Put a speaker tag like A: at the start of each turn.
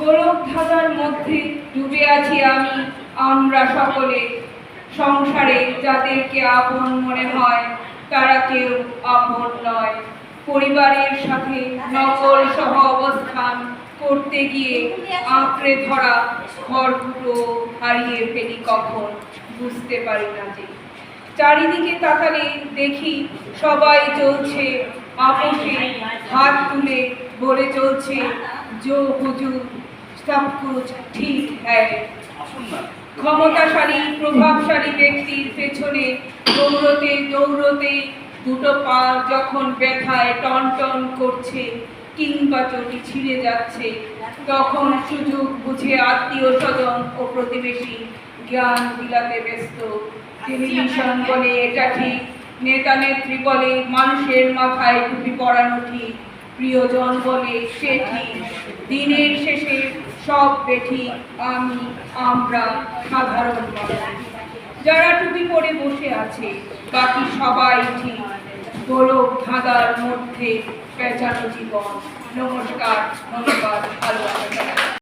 A: গোলক ধাঁধার মধ্যে ডুবে আছি আমি, আমরা সকলে। সংসারে যাদেরকে আপন মনে হয় তারা কেউ আপন নয়। পরিবারের সাথে নকল সহ অবস্থান করতে গিয়ে আঁকড়ে ধরা ঘরগুলো হারিয়ে ফেলি কখন, বুঝতে পারি না যে। চারিদিকে তাকালে দেখি সবাই চলছে আপোষে, হাত তুলে বলে চলছে জো হুজুর সব কুছ ঠিক হ্যায়। ক্ষমতাশালী প্রভাবশালী ব্যক্তির পেছনে দৌড়তে দৌড়তে দুটো পা যখন ব্যথায় টনটন করছে কিংবা চটি ছিঁড়ে যাচ্ছে, তখন সুযোগ বুঝে আত্মীয় স্বজন ও প্রতিবেশী জ্ঞান বিলাতে ব্যস্ত। টেলিভিশন বলে এটা ঠিক, নেতা নেত্রী বলে মানুষের মাথায় টুপি পরানো ঠিক, প্রিয়জন বলে সে ঠিক। দিনের শেষে সব বেঠিক, আমি আমরা সাধারণ মানুষ। যারা টুপি পরে বসে আছে বাকি সবাই ঠিক। গোলক ধাঁধার মধ্যে পেঁচানো জীবন। নমস্কার, ধন্যবাদ, ভালোবাসা।